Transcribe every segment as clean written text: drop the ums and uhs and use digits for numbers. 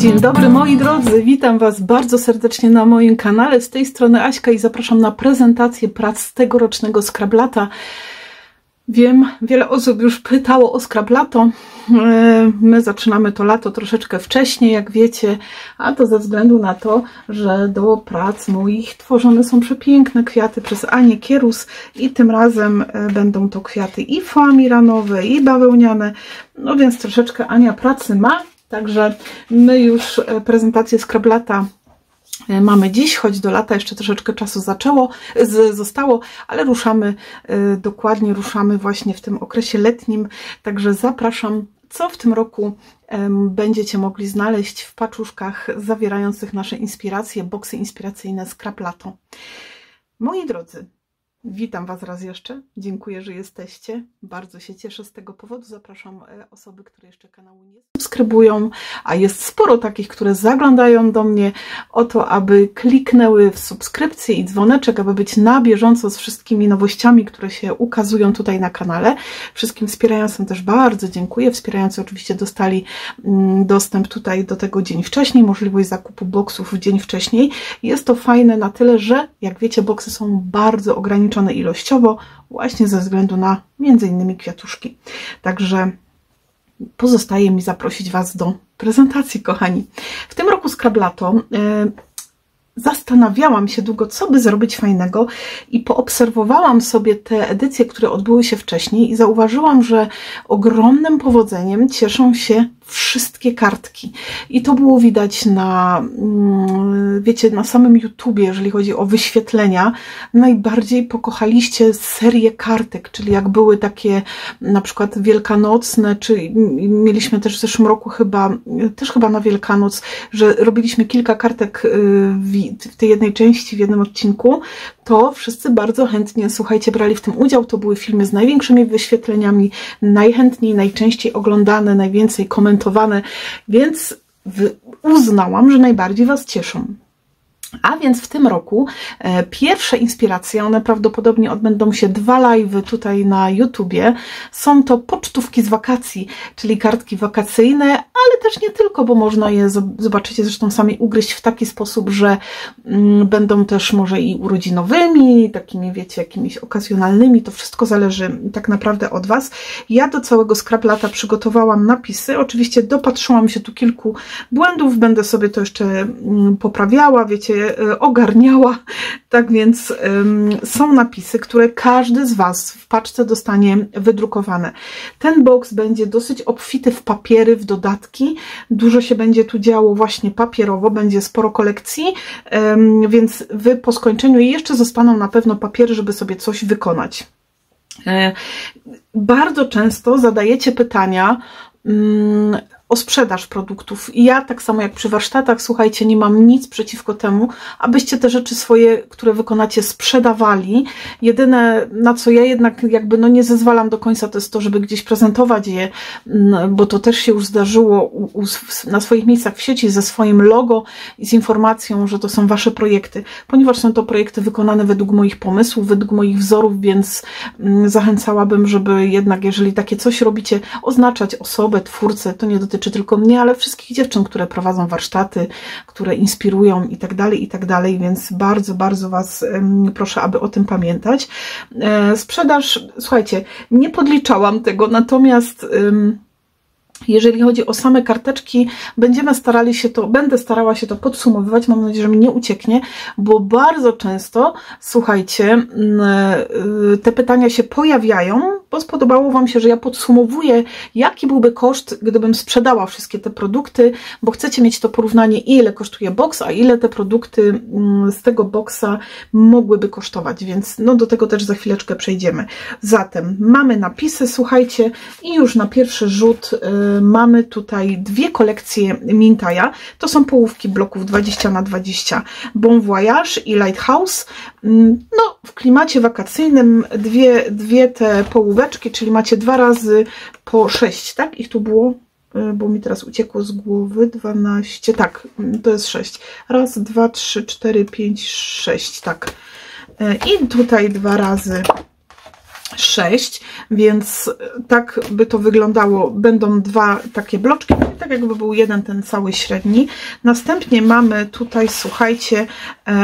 Dzień dobry moi drodzy, witam Was bardzo serdecznie na moim kanale. Z tej strony Aśka i zapraszam na prezentację prac tegorocznego Scrablata. Wiem, wiele osób już pytało o Scrablato. My zaczynamy to lato troszeczkę wcześniej, jak wiecie, a to ze względu na to, że do prac moich tworzone są przepiękne kwiaty przez Anię Kierus i tym razem będą to kwiaty i foamiranowe, i bawełniane. No więc troszeczkę Ania pracy ma, także my już prezentację Scrablata mamy dziś, choć do lata jeszcze troszeczkę czasu zostało, ale ruszamy, dokładnie ruszamy właśnie w tym okresie letnim, także zapraszam, co w tym roku będziecie mogli znaleźć w paczuszkach zawierających nasze inspiracje, boksy inspiracyjne Scrablato. Moi drodzy, witam Was raz jeszcze, dziękuję, że jesteście, bardzo się cieszę z tego powodu, zapraszam osoby, które jeszcze kanału nie subskrybują, a jest sporo takich, które zaglądają do mnie, o to, aby kliknęły w subskrypcję i dzwoneczek, aby być na bieżąco z wszystkimi nowościami, które się ukazują tutaj na kanale. Wszystkim wspierającym też bardzo dziękuję, wspierający oczywiście dostali dostęp tutaj do tego dzień wcześniej, możliwość zakupu boksów w dzień wcześniej. Jest to fajne na tyle, że jak wiecie, boksy są bardzo ograniczone ilościowo, właśnie ze względu na między innymi kwiatuszki. Także pozostaje mi zaprosić Was do prezentacji, kochani. W tym roku Scrablato zastanawiałam się długo, co by zrobić fajnego i poobserwowałam sobie te edycje, które odbyły się wcześniej i zauważyłam, że ogromnym powodzeniem cieszą się wszystkie kartki. I to było widać na, wiecie, na samym YouTubie, jeżeli chodzi o wyświetlenia. Najbardziej pokochaliście serię kartek, czyli jak były takie na przykład wielkanocne, czy mieliśmy też w zeszłym roku chyba na Wielkanoc, że robiliśmy kilka kartek w tej jednej części, w jednym odcinku, to wszyscy bardzo chętnie, słuchajcie, brali w tym udział. To były filmy z największymi wyświetleniami, najchętniej, najczęściej oglądane, najwięcej komentowane, więc uznałam, że najbardziej Was cieszą. A więc w tym roku pierwsze inspiracje, one prawdopodobnie odbędą się 2 live'y tutaj na YouTubie. Są to pocztówki z wakacji, czyli kartki wakacyjne, ale też nie tylko, bo można je, zobaczycie zresztą sami, ugryźć w taki sposób, że będą też może i urodzinowymi, takimi, wiecie, jakimiś okazjonalnymi. To wszystko zależy tak naprawdę od Was. Ja do całego Scrablata przygotowałam napisy. Oczywiście dopatrzyłam się tu kilku błędów, będę sobie to jeszcze poprawiała, wiecie, ogarniała, tak więc są napisy, które każdy z Was w paczce dostanie wydrukowane. Ten boks będzie dosyć obfity w papiery, w dodatki, dużo się będzie tu działo właśnie papierowo, będzie sporo kolekcji, więc Wy po skończeniu jeszcze zostaną na pewno papiery, żeby sobie coś wykonać. Bardzo często zadajecie pytania o sprzedaż produktów. I ja tak samo jak przy warsztatach, słuchajcie, nie mam nic przeciwko temu, abyście te rzeczy swoje, które wykonacie, sprzedawali. Jedyne, na co ja jednak jakby no nie zezwalam do końca, to jest to, żeby gdzieś prezentować je, bo to też się już zdarzyło na swoich miejscach w sieci ze swoim logo i z informacją, że to są Wasze projekty, ponieważ są to projekty wykonane według moich pomysłów, według moich wzorów, więc zachęcałabym, żeby jednak, jeżeli takie coś robicie, oznaczać osobę, twórcę. To nie dotyczy tylko mnie, ale wszystkich dziewczyn, które prowadzą warsztaty, które inspirują i tak dalej, więc bardzo, bardzo Was proszę, aby o tym pamiętać. Sprzedaż, słuchajcie, nie podliczałam tego, natomiast jeżeli chodzi o same karteczki, będę starała się to podsumowywać, mam nadzieję, że mi nie ucieknie, bo bardzo często, słuchajcie, te pytania się pojawiają, bo spodobało Wam się, że ja podsumowuję, jaki byłby koszt, gdybym sprzedała wszystkie te produkty, bo chcecie mieć to porównanie, ile kosztuje boks, a ile te produkty z tego boksa mogłyby kosztować, więc no do tego też za chwileczkę przejdziemy. Zatem mamy napisy, słuchajcie, i już na pierwszy rzut mamy tutaj 2 kolekcje Mintaja. To są połówki bloków 20×20 Bon Voyage i Lighthouse. No, w klimacie wakacyjnym dwie te połóweczki, czyli macie 2 razy po 6, tak? Ich tu było, bo mi teraz uciekło z głowy, 12, tak, to jest 6. Raz, 2, 3, 4, 5, 6, tak. I tutaj 2 razy 6, więc tak by to wyglądało. Będą dwa takie bloczki, tak jakby był jeden ten cały średni. Następnie mamy tutaj, słuchajcie,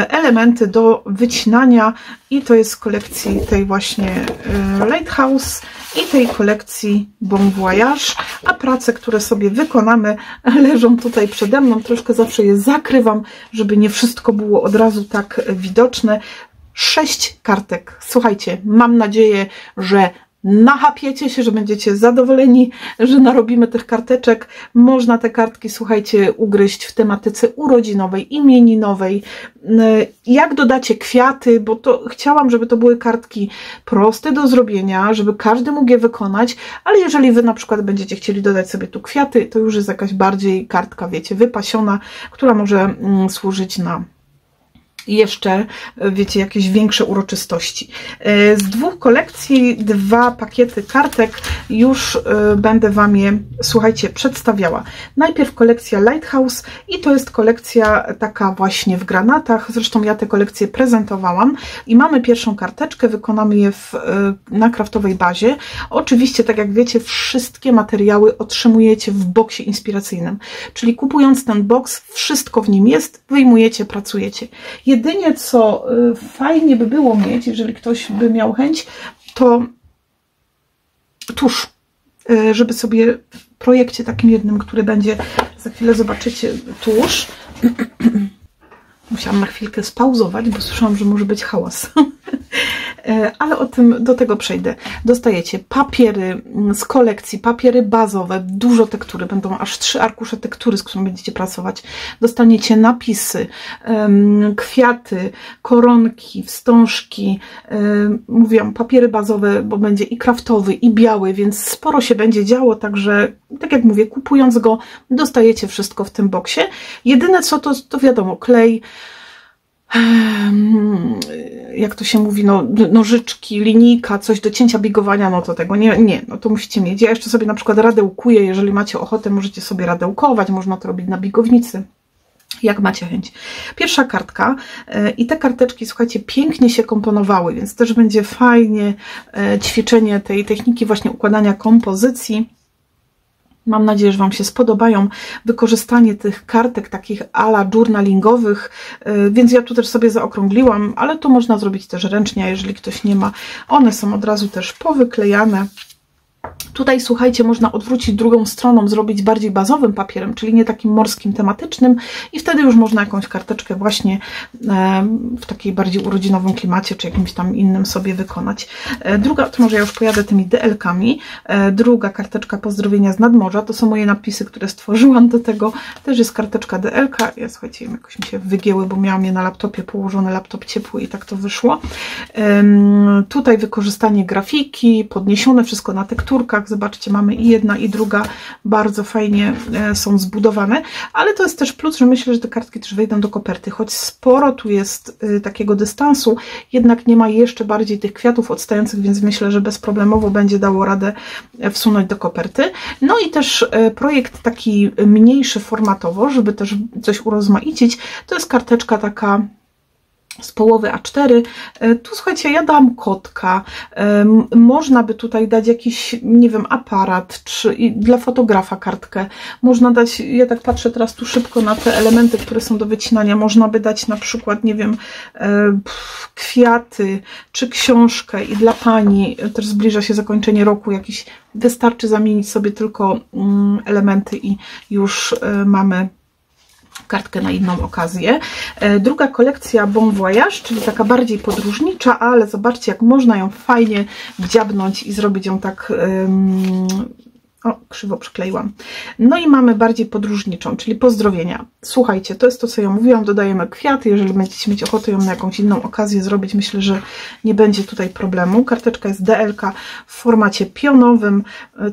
elementy do wycinania i to jest z kolekcji tej właśnie Lighthouse i tej kolekcji Bon Voyage, a prace, które sobie wykonamy, leżą tutaj przede mną. Troszkę zawsze je zakrywam, żeby nie wszystko było od razu tak widoczne. 6 kartek. Słuchajcie, mam nadzieję, że nachapiecie się, że będziecie zadowoleni, że narobimy tych karteczek. Można te kartki, słuchajcie, ugryźć w tematyce urodzinowej, imieninowej. Jak dodacie kwiaty, bo to chciałam, żeby to były kartki proste do zrobienia, żeby każdy mógł je wykonać, ale jeżeli wy na przykład będziecie chcieli dodać sobie tu kwiaty, to już jest jakaś bardziej kartka, wiecie, wypasiona, która może służyć na jeszcze, wiecie, jakieś większe uroczystości. Z dwóch kolekcji, 2 pakiety kartek już będę wam je, słuchajcie, przedstawiała. Najpierw kolekcja Lighthouse i to jest kolekcja taka właśnie w granatach. Zresztą ja tę kolekcję prezentowałam i mamy pierwszą karteczkę, wykonamy je na kraftowej bazie. Oczywiście, tak jak wiecie, wszystkie materiały otrzymujecie w boksie inspiracyjnym, czyli kupując ten boks, wszystko w nim jest, wyjmujecie, pracujecie. Jedynie co fajnie by było mieć, jeżeli ktoś by miał chęć, to tusz, żeby sobie w projekcie takim jednym, który będzie, za chwilę zobaczycie, tusz. Musiałam na chwilkę spauzować, bo słyszałam, że może być hałas. Ale do tego przejdę. Dostajecie papiery z kolekcji, papiery bazowe, dużo tektury, będą aż 3 arkusze tektury, z którymi będziecie pracować. Dostaniecie napisy, kwiaty, koronki, wstążki, mówiłam, papiery bazowe, bo będzie i kraftowy, i biały, więc sporo się będzie działo, także tak jak mówię, kupując go, dostajecie wszystko w tym boksie. Jedyne co to wiadomo, klej, jak to się mówi, no, nożyczki, linijka, coś do cięcia, bigowania, no to tego nie, no to musicie mieć. Ja jeszcze sobie na przykład radełkuję, jeżeli macie ochotę, możecie sobie radełkować, można to robić na bigownicy, jak macie chęć. Pierwsza kartka i te karteczki, słuchajcie, pięknie się komponowały, więc też będzie fajnie ćwiczenie tej techniki właśnie układania kompozycji. Mam nadzieję, że wam się spodobają. Wykorzystanie tych kartek takich ala journalingowych, więc ja tu też sobie zaokrągliłam, ale to można zrobić też ręcznie, jeżeli ktoś nie ma. One są od razu też powyklejane. Tutaj, słuchajcie, można odwrócić drugą stroną, zrobić bardziej bazowym papierem, czyli nie takim morskim, tematycznym i wtedy już można jakąś karteczkę właśnie w takiej bardziej urodzinowym klimacie, czy jakimś tam innym sobie wykonać. Druga, to może ja już pojadę tymi DL-kami. Druga karteczka pozdrowienia z nadmorza, to są moje napisy, które stworzyłam do tego. Też jest karteczka DL-ka. Ja, słuchajcie, jakoś mi się wygięły, bo miałam je na laptopie położone, laptop ciepły i tak to wyszło. Tutaj wykorzystanie grafiki, podniesione wszystko na tekturkach. Zobaczcie, mamy i jedna, i druga bardzo fajnie są zbudowane, ale to jest też plus, że myślę, że te kartki też wejdą do koperty, choć sporo tu jest takiego dystansu, jednak nie ma jeszcze bardziej tych kwiatów odstających, więc myślę, że bezproblemowo będzie dało radę wsunąć do koperty. No i też projekt taki mniejszy formatowo, żeby też coś urozmaicić, to jest karteczka taka z połowy A4. Tu, słuchajcie, ja dałam kotka. Można by tutaj dać jakiś, nie wiem, aparat, czy dla fotografa kartkę. Można dać, ja tak patrzę teraz tu szybko na te elementy, które są do wycinania. Można by dać na przykład, nie wiem, kwiaty, czy książkę i dla pani, też zbliża się zakończenie roku, jakiś, wystarczy zamienić sobie tylko elementy i już mamy kartkę na inną okazję. Druga kolekcja Bon Voyage, czyli taka bardziej podróżnicza, ale zobaczcie, jak można ją fajnie dziabnąć i zrobić ją tak... O, krzywo przykleiłam. No i mamy bardziej podróżniczą, czyli pozdrowienia. Słuchajcie, to jest to, co ja mówiłam, dodajemy kwiaty, jeżeli będziecie mieć ochotę ją na jakąś inną okazję zrobić, myślę, że nie będzie tutaj problemu. Karteczka jest DL-ka w formacie pionowym,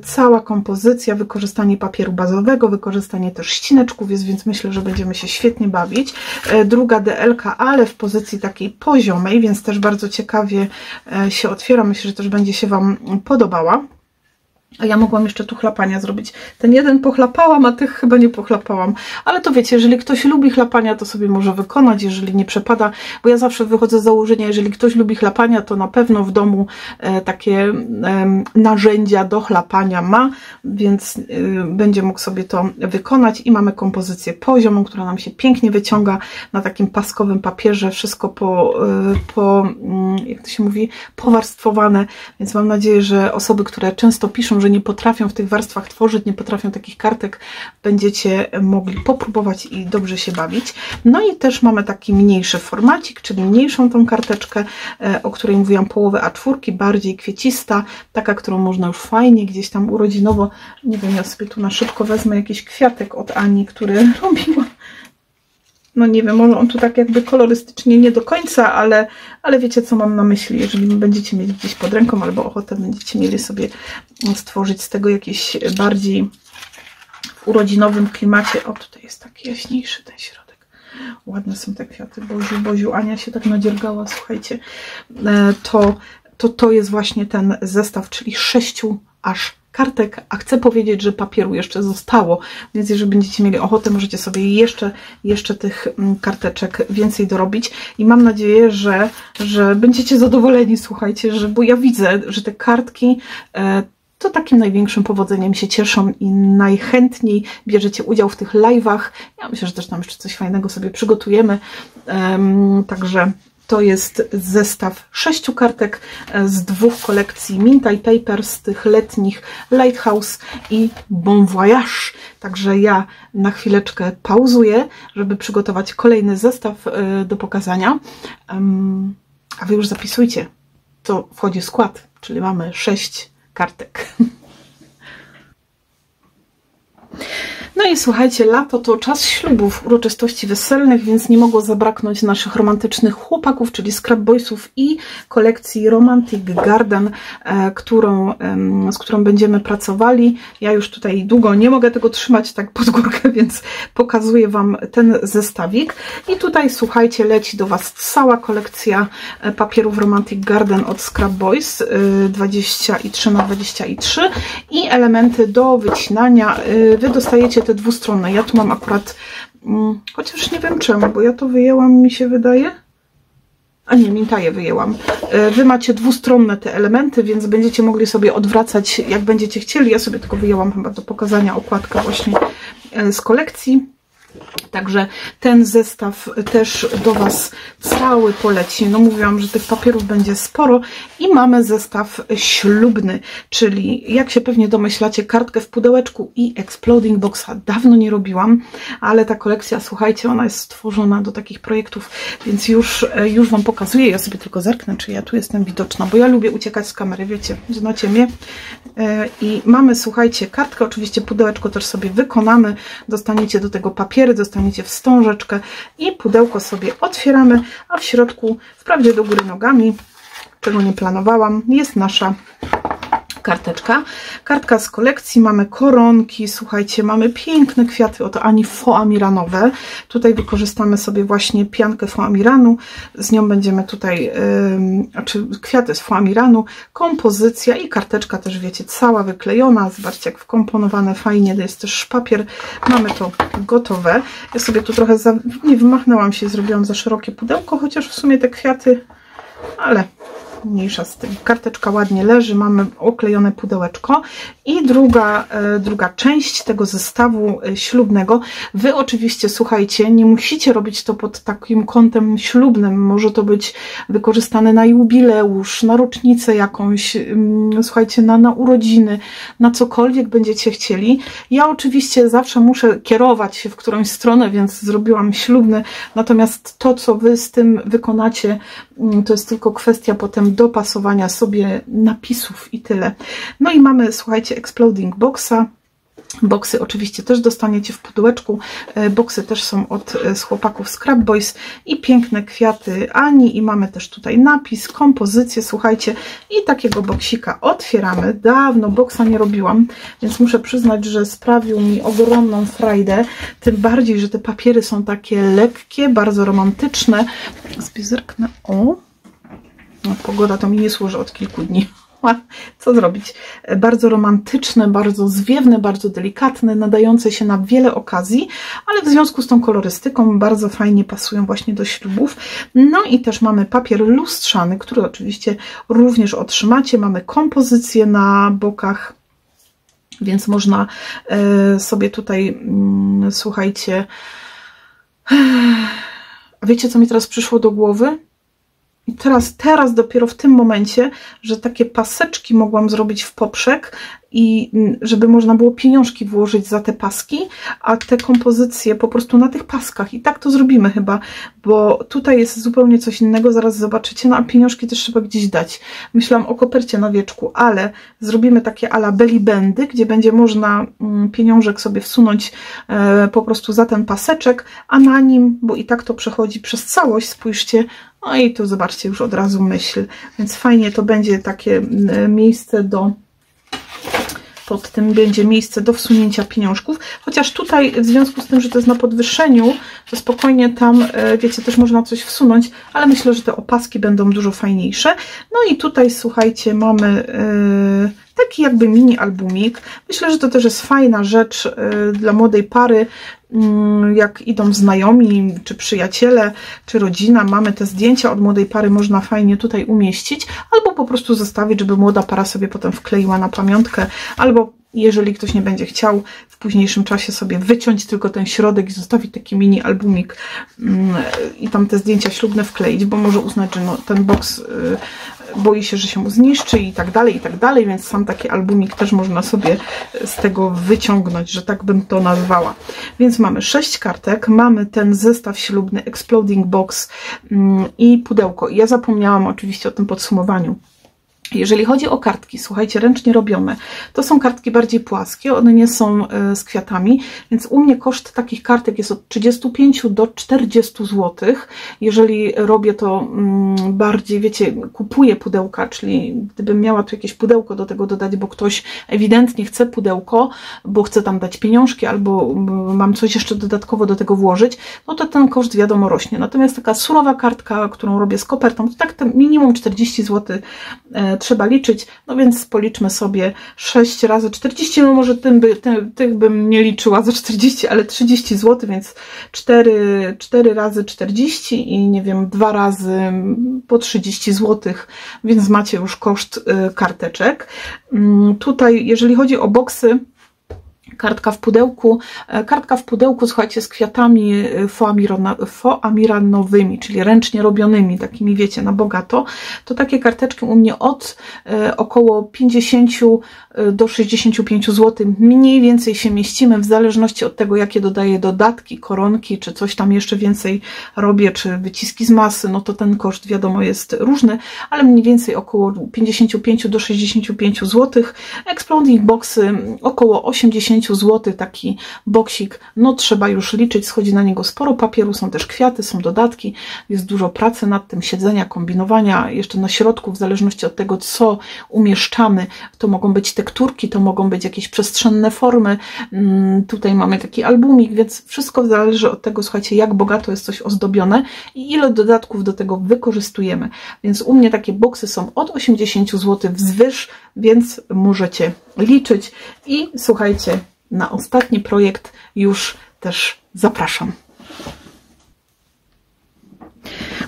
cała kompozycja, wykorzystanie papieru bazowego, wykorzystanie też ścineczków jest, więc myślę, że będziemy się świetnie bawić. Druga DL-ka, ale w pozycji takiej poziomej, więc też bardzo ciekawie się otwiera, myślę, że też będzie się wam podobała. A ja mogłam jeszcze tu chlapania zrobić. Ten jeden pochlapałam, a tych chyba nie pochlapałam. Ale to wiecie, jeżeli ktoś lubi chlapania, to sobie może wykonać, jeżeli nie przepada. Bo ja zawsze wychodzę z założenia, jeżeli ktoś lubi chlapania, to na pewno w domu takie narzędzia do chlapania ma, więc będzie mógł sobie to wykonać. I mamy kompozycję poziomą, która nam się pięknie wyciąga na takim paskowym papierze. Wszystko jak to się mówi, powarstwowane. Więc mam nadzieję, że osoby, które często piszą, że nie potrafią w tych warstwach tworzyć, nie potrafią takich kartek, będziecie mogli popróbować i dobrze się bawić. No i też mamy taki mniejszy formacik, czyli mniejszą tą karteczkę, o której mówiłam, połowę A4, bardziej kwiecista, taka, którą można już fajnie gdzieś tam urodzinowo, nie wiem, ja sobie tu na szybko wezmę jakiś kwiatek od Ani, który robiła. No nie wiem, może on tu tak jakby kolorystycznie nie do końca, ale wiecie, co mam na myśli. Jeżeli będziecie mieli gdzieś pod ręką albo ochotę, będziecie mieli sobie stworzyć z tego jakiś bardziej w urodzinowym klimacie. O, tutaj jest taki jaśniejszy ten środek. Ładne są te kwiaty. Boziu, Ania się tak nadziergała, słuchajcie. To jest właśnie ten zestaw, czyli 6 aż kartek, a chcę powiedzieć, że papieru jeszcze zostało, więc jeżeli będziecie mieli ochotę, możecie sobie jeszcze tych karteczek więcej dorobić i mam nadzieję, że będziecie zadowoleni, słuchajcie, bo ja widzę, że te kartki to takim największym powodzeniem się cieszą i najchętniej bierzecie udział w tych live'ach. Ja myślę, że też tam jeszcze coś fajnego sobie przygotujemy, także to jest zestaw 6 kartek z 2 kolekcji Minta i Paper, z tych letnich Lighthouse i Bon Voyage. Także ja na chwileczkę pauzuję, żeby przygotować kolejny zestaw do pokazania. A wy już zapisujcie. To wchodzi w skład, czyli mamy 6 kartek. No i słuchajcie, lato to czas ślubów, uroczystości weselnych, więc nie mogło zabraknąć naszych romantycznych chłopaków, czyli Scrap Boysów i kolekcji Romantic Garden, z którą będziemy pracowali. Ja już tutaj długo nie mogę tego trzymać tak pod górkę, więc pokazuję Wam ten zestawik. I tutaj, słuchajcie, leci do Was cała kolekcja papierów Romantic Garden od Scrap Boys 23×23 i elementy do wycinania. Wy dostajecie te dwustronne. Ja tu mam akurat, chociaż nie wiem czemu, bo ja to wyjęłam, mi się wydaje. A nie, Mintaje wyjęłam. Wy macie dwustronne te elementy, więc będziecie mogli sobie odwracać, jak będziecie chcieli. Ja sobie tylko wyjęłam chyba do pokazania okładkę właśnie z kolekcji. Także ten zestaw też do Was cały poleci. No mówiłam, że tych papierów będzie sporo i mamy zestaw ślubny, czyli jak się pewnie domyślacie, kartkę w pudełeczku i Exploding Boxa dawno nie robiłam, ale ta kolekcja, słuchajcie, ona jest stworzona do takich projektów, więc już Wam pokazuję. Ja sobie tylko zerknę, czy ja tu jestem widoczna, bo ja lubię uciekać z kamery, wiecie, znacie mnie. I mamy, słuchajcie, kartkę, oczywiście pudełeczko też sobie wykonamy, dostaniecie do tego papiery, dostaniecie wstążeczkę i pudełko sobie otwieramy, a w środku, wprawdzie do góry nogami, czego nie planowałam, jest nasza karteczka. Kartka z kolekcji, mamy koronki, słuchajcie, mamy piękne kwiaty od Ani foamiranowe. Tutaj wykorzystamy sobie właśnie piankę foamiranu, z nią będziemy tutaj, kwiaty z foamiranu, kompozycja i karteczka też, wiecie, cała wyklejona. Zobaczcie, jak wkomponowane fajnie, jest też papier. Mamy to gotowe. Ja sobie tu trochę nie wymachnęłam się, zrobiłam za szerokie pudełko, chociaż w sumie te kwiaty, ale mniejsza z tym. Karteczka ładnie leży, mamy oklejone pudełeczko i druga część tego zestawu ślubnego. Wy oczywiście, słuchajcie, nie musicie robić to pod takim kątem ślubnym. Może to być wykorzystane na jubileusz, na rocznicę jakąś, słuchajcie, na urodziny, na cokolwiek będziecie chcieli. Ja oczywiście zawsze muszę kierować się w którąś stronę, więc zrobiłam ślubny, natomiast to, co Wy z tym wykonacie, to jest tylko kwestia potem dopasowania sobie napisów i tyle. No i mamy, słuchajcie, Exploding Boxa. Boksy oczywiście też dostaniecie w pudełeczku. Boksy też są z chłopaków Scrap Boys i piękne kwiaty Ani i mamy też tutaj napis, kompozycję, słuchajcie, i takiego boksika otwieramy. Dawno boksa nie robiłam, więc muszę przyznać, że sprawił mi ogromną frajdę, tym bardziej, że te papiery są takie lekkie, bardzo romantyczne. Zerknę, o, no, pogoda to mi nie służy od kilku dni. co zrobić? Bardzo romantyczne, bardzo zwiewne, bardzo delikatne, nadające się na wiele okazji, ale w związku z tą kolorystyką bardzo fajnie pasują właśnie do ślubów. No i też mamy papier lustrzany, który oczywiście również otrzymacie. Mamy kompozycję na bokach, więc można sobie tutaj, słuchajcie, wiecie, co mi teraz przyszło do głowy? I teraz dopiero w tym momencie, że takie paseczki mogłam zrobić w poprzek i żeby można było pieniążki włożyć za te paski, a te kompozycje po prostu na tych paskach. I tak to zrobimy chyba, bo tutaj jest zupełnie coś innego, zaraz zobaczycie, no a pieniążki też trzeba gdzieś dać. Myślałam o kopercie na wieczku, ale zrobimy takie a la belly bandy, gdzie będzie można pieniążek sobie wsunąć po prostu za ten paseczek, a na nim, bo i tak to przechodzi przez całość, spójrzcie, no i tu zobaczcie już od razu myśl, więc fajnie to będzie takie miejsce pod tym będzie miejsce do wsunięcia pieniążków, chociaż tutaj w związku z tym, że to jest na podwyższeniu, to spokojnie tam, wiecie, też można coś wsunąć, ale myślę, że te opaski będą dużo fajniejsze. No i tutaj, słuchajcie, mamy taki jakby mini albumik. Myślę, że to też jest fajna rzecz dla młodej pary, jak idą znajomi, czy przyjaciele, czy rodzina, mamy te zdjęcia od młodej pary, można fajnie tutaj umieścić, albo po prostu zostawić, żeby młoda para sobie potem wkleiła na pamiątkę, albo jeżeli ktoś nie będzie chciał w późniejszym czasie sobie wyciąć tylko ten środek i zostawić taki mini albumik i tam te zdjęcia ślubne wkleić, bo może uznać, że no, ten boks boi się, że się mu zniszczy i tak dalej, więc sam taki albumik też można sobie z tego wyciągnąć, że tak bym to nazwała. Więc mamy 6 kartek, mamy ten zestaw ślubny Exploding Box i pudełko. Ja zapomniałam oczywiście o tym podsumowaniu. Jeżeli chodzi o kartki, słuchajcie, ręcznie robione, to są kartki bardziej płaskie, one nie są z kwiatami, więc u mnie koszt takich kartek jest od 35 do 40 zł. Jeżeli robię to bardziej, wiecie, kupuję pudełka, czyli gdybym miała tu jakieś pudełko do tego dodać, bo ktoś ewidentnie chce pudełko, bo chce tam dać pieniążki, albo mam coś jeszcze dodatkowo do tego włożyć, no to ten koszt wiadomo rośnie. Natomiast taka surowa kartka, którą robię z kopertą, to tak minimum 40 zł trzeba liczyć, no więc policzmy sobie 6 razy 40, no może tych bym nie liczyła za 40, ale 30 zł, więc 4 razy 40 i nie wiem, 2 razy po 30 zł, więc macie już koszt karteczek. Tutaj, jeżeli chodzi o boksy, kartka w pudełku, słuchajcie, z kwiatami foamiranowymi, czyli ręcznie robionymi, takimi, wiecie, na bogato, to takie karteczki u mnie od około 50 do 65 zł mniej więcej się mieścimy, w zależności od tego, jakie dodaję dodatki, koronki, czy coś tam jeszcze więcej robię, czy wyciski z masy, no to ten koszt wiadomo jest różny, ale mniej więcej około 55 do 65 zł. Exploding boxy około 80 zł, taki boksik, no trzeba już liczyć, schodzi na niego sporo papieru, są też kwiaty, są dodatki, jest dużo pracy nad tym, siedzenia, kombinowania, jeszcze na środku, w zależności od tego, co umieszczamy, to mogą być tekturki, to mogą być jakieś przestrzenne formy, tutaj mamy taki albumik, więc wszystko zależy od tego, słuchajcie, jak bogato jest coś ozdobione i ile dodatków do tego wykorzystujemy, więc u mnie takie boksy są od 80 zł wzwyż, więc możecie liczyć i słuchajcie, na ostatni projekt już też zapraszam.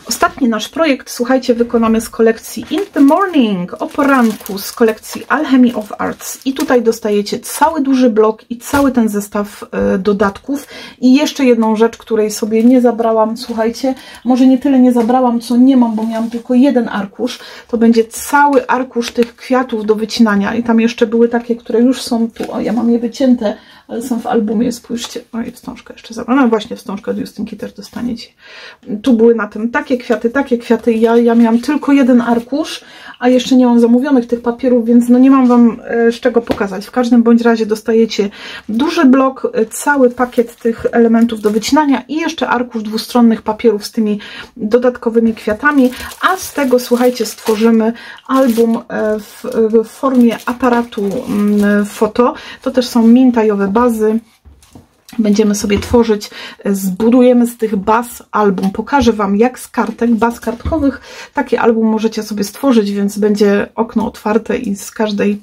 Ostatni nasz projekt, słuchajcie, wykonamy z kolekcji In the Morning, o poranku, z kolekcji Alchemy of Arts. I tutaj dostajecie cały duży blok i cały ten zestaw dodatków. I jeszcze jedną rzecz, której sobie nie zabrałam, słuchajcie, może nie tyle nie zabrałam, co nie mam, bo miałam tylko jeden arkusz. To będzie cały arkusz tych kwiatów do wycinania. I tam jeszcze były takie, które już są tu, o, ja mam je wycięte, ale są w albumie, spójrzcie. Oj, wstążkę jeszcze zabrałam. No właśnie, wstążkę od Justynki też dostaniecie. Tu były na tym takie kwiaty. Ja miałam tylko jeden arkusz, a jeszcze nie mam zamówionych tych papierów, więc no nie mam Wam z czego pokazać. W każdym bądź razie dostajecie duży blok, cały pakiet tych elementów do wycinania i jeszcze arkusz dwustronnych papierów z tymi dodatkowymi kwiatami, a z tego, słuchajcie, stworzymy album w formie aparatu foto. To też są mintajowe bazy. Będziemy sobie tworzyć, zbudujemy z tych baz album. Pokażę Wam, jak z kartek, baz kartkowych, takie album możecie sobie stworzyć, więc będzie okno otwarte i z każdej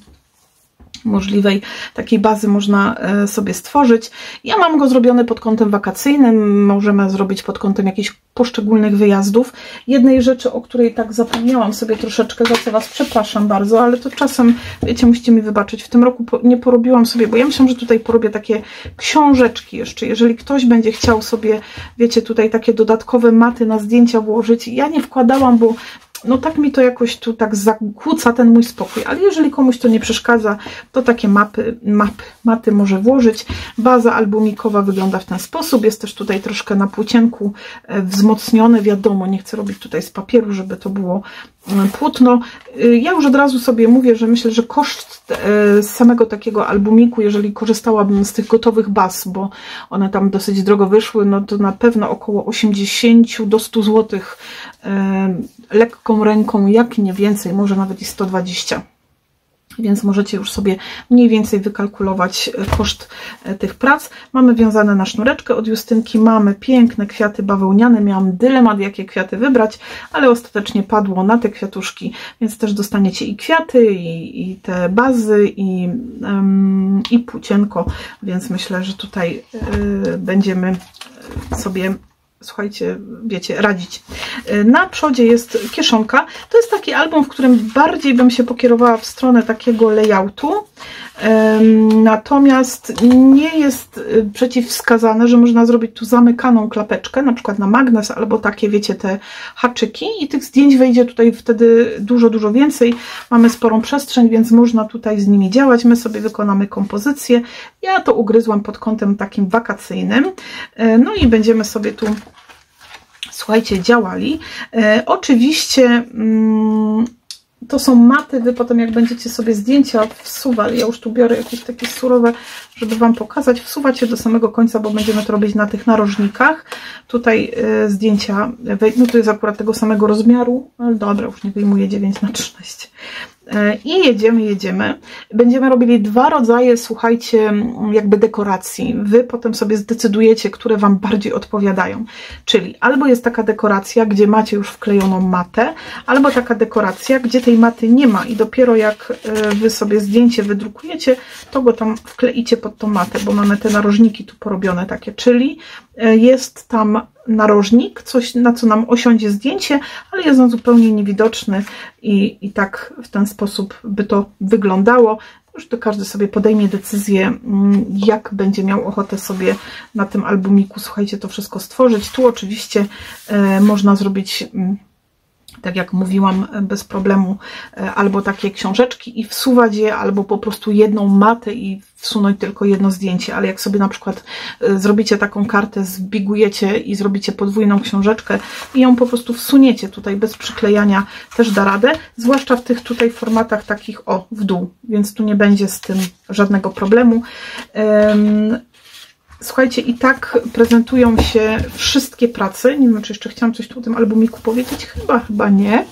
możliwej takiej bazy można sobie stworzyć. Ja mam go zrobiony pod kątem wakacyjnym, możemy zrobić pod kątem jakichś poszczególnych wyjazdów. Jednej rzeczy, o której tak zapomniałam sobie troszeczkę, za co Was przepraszam bardzo, ale to czasem, wiecie, musicie mi wybaczyć, w tym roku nie porobiłam sobie, bo ja myślałam, że tutaj porobię takie książeczki jeszcze, jeżeli ktoś będzie chciał sobie, wiecie, tutaj takie dodatkowe maty na zdjęcia włożyć. Ja nie wkładałam, bo no tak mi to jakoś tu tak zakłóca ten mój spokój, ale jeżeli komuś to nie przeszkadza, to takie maty może włożyć. Baza albumikowa wygląda w ten sposób, jest też tutaj troszkę na płócienku wzmocnione, wiadomo, nie chcę robić tutaj z papieru, żeby to było płótno. Ja już od razu sobie mówię, że myślę, że koszt samego takiego albumiku, jeżeli korzystałabym z tych gotowych baz, bo one tam dosyć drogo wyszły, no to na pewno około 80 do 100 zł lekką ręką, jak nie więcej, może nawet i 120. Więc możecie już sobie mniej więcej wykalkulować koszt tych prac. Mamy wiązane na sznureczkę od Justynki, mamy piękne kwiaty bawełniane. Miałam dylemat, jakie kwiaty wybrać, ale ostatecznie padło na te kwiatuszki, więc też dostaniecie i kwiaty, i te bazy, i płócienko, więc myślę, że tutaj będziemy sobie, słuchajcie, wiecie, radzić. Na przodzie jest kieszonka. To jest taki album, w którym bardziej bym się pokierowała w stronę takiego layoutu. Natomiast nie jest przeciwwskazane, że można zrobić tu zamykaną klapeczkę, na przykład na magnes, albo takie, wiecie, te haczyki, i tych zdjęć wejdzie tutaj wtedy dużo więcej. Mamy sporą przestrzeń, więc można tutaj z nimi działać. My sobie wykonamy kompozycję. Ja to ugryzłam pod kątem takim wakacyjnym. No i będziemy sobie tu, słuchajcie, działali. Oczywiście to są maty, Wy potem jak będziecie sobie zdjęcia wsuwali, ja już tu biorę jakieś takie surowe, żeby Wam pokazać, wsuwać je do samego końca, bo będziemy to robić na tych narożnikach. Tutaj zdjęcia, no to jest akurat tego samego rozmiaru, ale dobra, już nie wyjmuję 9×13. I jedziemy. Będziemy robili dwa rodzaje, słuchajcie, jakby dekoracji. Wy potem sobie zdecydujecie, które Wam bardziej odpowiadają. Czyli albo jest taka dekoracja, gdzie macie już wklejoną matę, albo taka dekoracja, gdzie tej maty nie ma i dopiero jak Wy sobie zdjęcie wydrukujecie, to go tam wkleicie pod tą matę, bo mamy te narożniki tu porobione takie, czyli jest tam narożnik, coś, na co nam osiądzie zdjęcie, ale jest on zupełnie niewidoczny i tak w ten sposób by to wyglądało. Już to każdy sobie podejmie decyzję, jak będzie miał ochotę sobie na tym albumiku, słuchajcie, to wszystko stworzyć. Tu oczywiście można zrobić, tak jak mówiłam, bez problemu albo takie książeczki i wsuwać je, albo po prostu jedną matę i wsunąć tylko jedno zdjęcie, ale jak sobie na przykład zrobicie taką kartę, zbigujecie i zrobicie podwójną książeczkę i ją po prostu wsuniecie tutaj bez przyklejania, też da radę, zwłaszcza w tych tutaj formatach takich w dół, więc tu nie będzie z tym żadnego problemu. Słuchajcie, i tak prezentują się wszystkie prace. Nie wiem, czy jeszcze chciałam coś tu o tym albumiku powiedzieć. Chyba nie.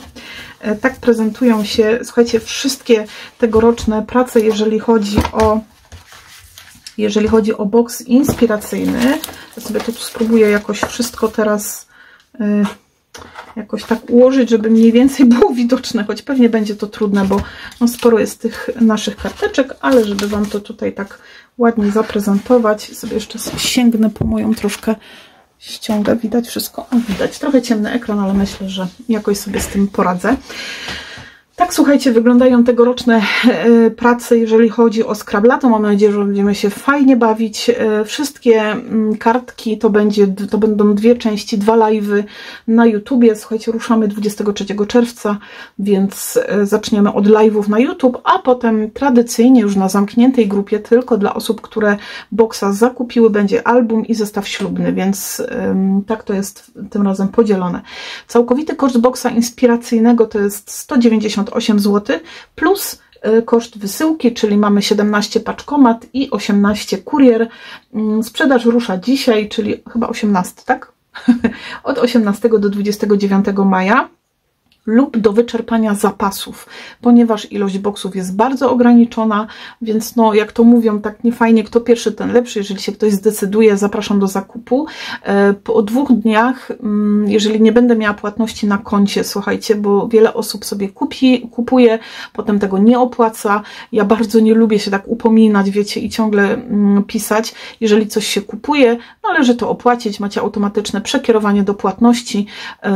Tak prezentują się, słuchajcie, wszystkie tegoroczne prace, jeżeli chodzi o boks inspiracyjny. Ja sobie to tu spróbuję jakoś wszystko teraz jakoś tak ułożyć, żeby mniej więcej było widoczne, choć pewnie będzie to trudne, bo no sporo jest tych naszych karteczek, ale żeby Wam to tutaj tak ładnie zaprezentować, sobie jeszcze sięgnę po moją troszkę ściągę, widać wszystko? O, widać, trochę ciemny ekran, ale myślę, że jakoś sobie z tym poradzę. Tak, słuchajcie, wyglądają tegoroczne prace, jeżeli chodzi o Scrabbla. Mam nadzieję, że będziemy się fajnie bawić. Wszystkie kartki to będą dwie części, 2 live'y na YouTubie. Słuchajcie, ruszamy 23 czerwca, więc zaczniemy od live'ów na YouTube, a potem tradycyjnie już na zamkniętej grupie, tylko dla osób, które boksa zakupiły, będzie album i zestaw ślubny, więc tak to jest tym razem podzielone. Całkowity koszt boksa inspiracyjnego to jest 198 zł plus koszt wysyłki, czyli mamy 17 paczkomat i 18 kurier. Sprzedaż rusza dzisiaj, czyli chyba 18, tak? Od 18 do 29 maja. lub do wyczerpania zapasów, ponieważ ilość boksów jest bardzo ograniczona, więc no jak to mówią, tak nie fajnie, kto pierwszy, ten lepszy. Jeżeli się ktoś zdecyduje, zapraszam do zakupu. Po 2 dniach, jeżeli nie będę miała płatności na koncie, słuchajcie, bo wiele osób sobie kupuje, potem tego nie opłaca. Ja bardzo nie lubię się tak upominać, wiecie, i ciągle pisać. Jeżeli coś się kupuje, należy to opłacić, macie automatyczne przekierowanie do płatności.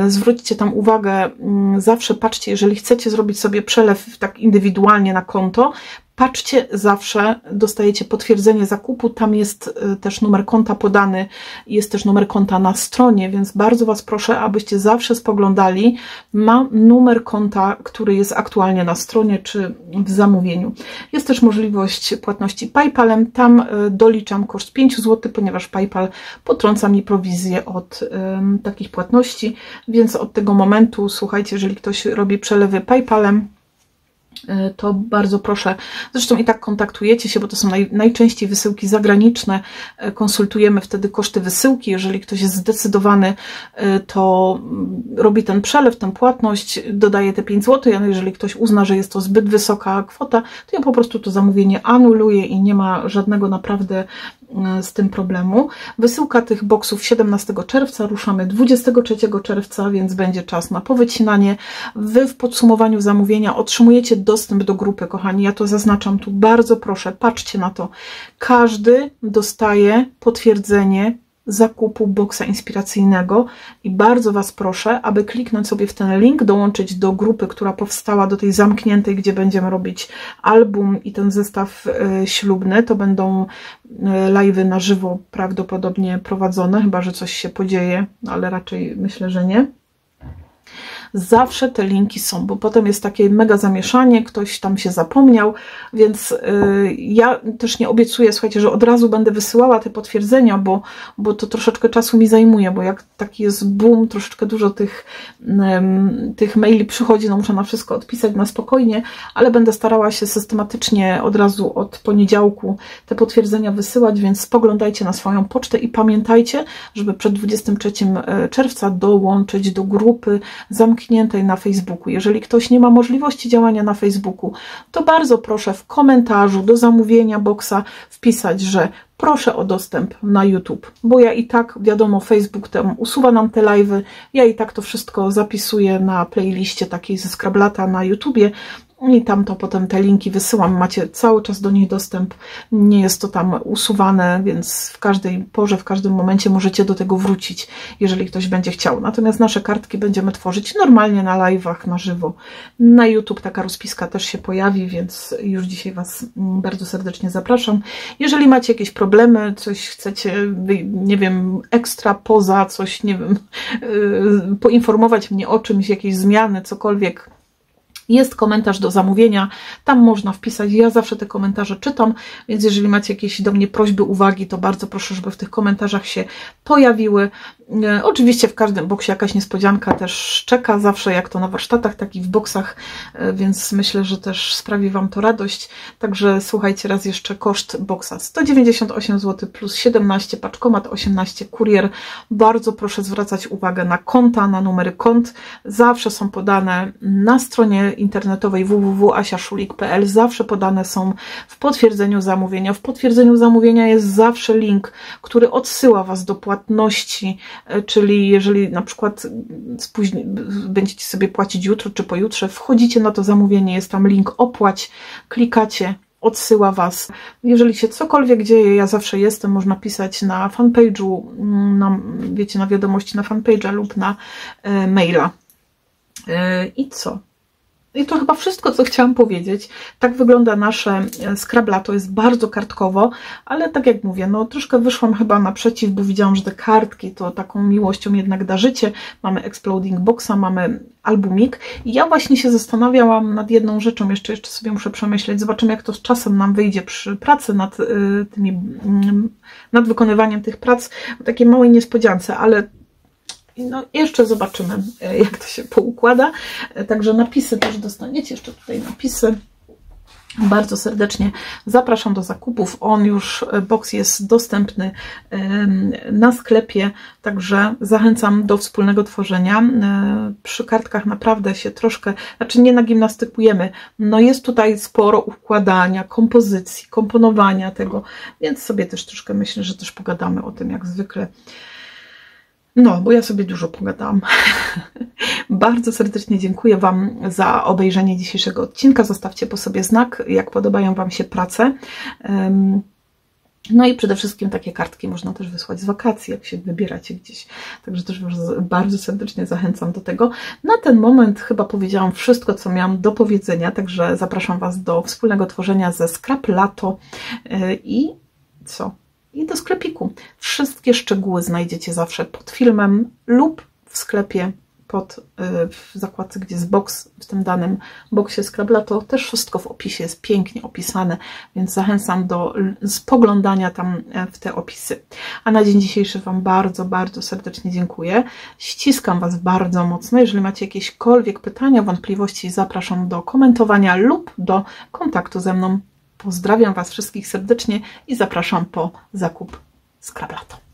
Zwróćcie tam uwagę, zawsze patrzcie, jeżeli chcecie zrobić sobie przelew tak indywidualnie na konto, patrzcie, zawsze dostajecie potwierdzenie zakupu, tam jest też numer konta podany, jest też numer konta na stronie, więc bardzo Was proszę, abyście zawsze spoglądali na numer konta, który jest aktualnie na stronie czy w zamówieniu. Jest też możliwość płatności PayPalem, tam doliczam koszt 5 zł, ponieważ PayPal potrąca mi prowizję od takich płatności, więc od tego momentu, słuchajcie, jeżeli ktoś robi przelewy PayPalem, to bardzo proszę, zresztą i tak kontaktujecie się, bo to są najczęściej wysyłki zagraniczne, konsultujemy wtedy koszty wysyłki, jeżeli ktoś jest zdecydowany, to robi ten przelew, tę płatność, dodaje te 5 zł, a jeżeli ktoś uzna, że jest to zbyt wysoka kwota, to ja po prostu to zamówienie anuluję i nie ma żadnego naprawdę z tym problemu. Wysyłka tych boksów 17 czerwca, ruszamy 23 czerwca, więc będzie czas na powycinanie. Wy w podsumowaniu zamówienia otrzymujecie dostęp do grupy, kochani. Ja to zaznaczam tu, bardzo proszę, patrzcie na to. Każdy dostaje potwierdzenie zakupu boksa inspiracyjnego i bardzo Was proszę, aby kliknąć sobie w ten link, dołączyć do grupy, która powstała, do tej zamkniętej, gdzie będziemy robić album i ten zestaw ślubny. To będą live'y na żywo prawdopodobnie prowadzone, chyba że coś się podzieje, ale raczej myślę, że nie. Zawsze te linki są, bo potem jest takie mega zamieszanie, ktoś tam się zapomniał, więc ja też nie obiecuję, słuchajcie, że od razu będę wysyłała te potwierdzenia, bo to troszeczkę czasu mi zajmuje, bo jak taki jest boom, troszeczkę dużo tych maili przychodzi, no muszę na wszystko odpisać na spokojnie, ale będę starała się systematycznie od razu od poniedziałku te potwierdzenia wysyłać, więc spoglądajcie na swoją pocztę i pamiętajcie, żeby przed 23 czerwca dołączyć do grupy zamkniętej na Facebooku. Jeżeli ktoś nie ma możliwości działania na Facebooku, to bardzo proszę w komentarzu do zamówienia boksa wpisać, że proszę o dostęp na YouTube, bo ja i tak, wiadomo, Facebook tam usuwa nam te live'y, ja i tak to wszystko zapisuję na playliście takiej ze Scrablata na YouTubie i tam to potem te linki wysyłam, macie cały czas do nich dostęp, nie jest to tam usuwane, więc w każdej porze, w każdym momencie możecie do tego wrócić, jeżeli ktoś będzie chciał. Natomiast nasze kartki będziemy tworzyć normalnie na live'ach, na żywo. Na YouTube taka rozpiska też się pojawi, więc już dzisiaj Was bardzo serdecznie zapraszam. Jeżeli macie jakieś problemy, coś chcecie, nie wiem, ekstra poza coś, nie wiem, poinformować mnie o czymś, jakieś zmiany, cokolwiek, jest komentarz do zamówienia, tam można wpisać, ja zawsze te komentarze czytam, więc jeżeli macie jakieś do mnie prośby, uwagi, to bardzo proszę, żeby w tych komentarzach się pojawiły. Oczywiście w każdym boksie jakaś niespodzianka też czeka, zawsze jak to na warsztatach, tak i w boksach, więc myślę, że też sprawi Wam to radość. Także słuchajcie, raz jeszcze koszt boksa 198 zł plus 17 paczkomat, 18 kurier. Bardzo proszę zwracać uwagę na konta, na numery kont. Zawsze są podane na stronie internetowej www.asiaszulik.pl, zawsze podane są w potwierdzeniu zamówienia. W potwierdzeniu zamówienia jest zawsze link, który odsyła Was do płatności, czyli jeżeli na przykład będziecie sobie płacić jutro czy pojutrze, wchodzicie na to zamówienie, jest tam link opłać, klikacie, odsyła Was. Jeżeli się cokolwiek dzieje, ja zawsze jestem, można pisać na fanpage'u, wiecie, na wiadomości na fanpage'a lub na maila. I co? I to chyba wszystko, co chciałam powiedzieć. Tak wygląda nasze Scrablato, jest bardzo kartkowo, ale tak jak mówię, no troszkę wyszłam chyba naprzeciw, bo widziałam, że te kartki to taką miłością jednak darzycie. Mamy Exploding Boxa, mamy albumik i ja właśnie się zastanawiałam nad jedną rzeczą, jeszcze sobie muszę przemyśleć, zobaczymy jak to z czasem nam wyjdzie przy pracy nad wykonywaniem tych prac, o takiej małej niespodziance, ale no, jeszcze zobaczymy, jak to się poukłada. Także napisy też dostaniecie, jeszcze tutaj napisy. Bardzo serdecznie zapraszam do zakupów. On już, boks jest dostępny na sklepie, także zachęcam do wspólnego tworzenia. Przy kartkach naprawdę się troszkę, znaczy nie nagimnastykujemy. No jest tutaj sporo układania, kompozycji, komponowania tego, więc sobie też troszkę myślę, że też pogadamy o tym jak zwykle. No, bo ja sobie dużo pogadałam. Bardzo serdecznie dziękuję Wam za obejrzenie dzisiejszego odcinka. Zostawcie po sobie znak, jak podobają Wam się prace. No i przede wszystkim takie kartki można też wysłać z wakacji, jak się wybieracie gdzieś. Także też Was bardzo serdecznie zachęcam do tego. Na ten moment chyba powiedziałam wszystko, co miałam do powiedzenia, także zapraszam Was do wspólnego tworzenia ze Scraplato i co? I do sklepiku. Wszystkie szczegóły znajdziecie zawsze pod filmem lub w sklepie w zakładce, gdzie jest box, w tym danym boksie Scraplato. Też wszystko w opisie jest pięknie opisane, więc zachęcam do spoglądania tam w te opisy. A na dzień dzisiejszy Wam bardzo, bardzo serdecznie dziękuję. Ściskam Was bardzo mocno. Jeżeli macie jakiekolwiek pytania, wątpliwości, zapraszam do komentowania lub do kontaktu ze mną. Pozdrawiam Was wszystkich serdecznie i zapraszam po zakup Scraplato.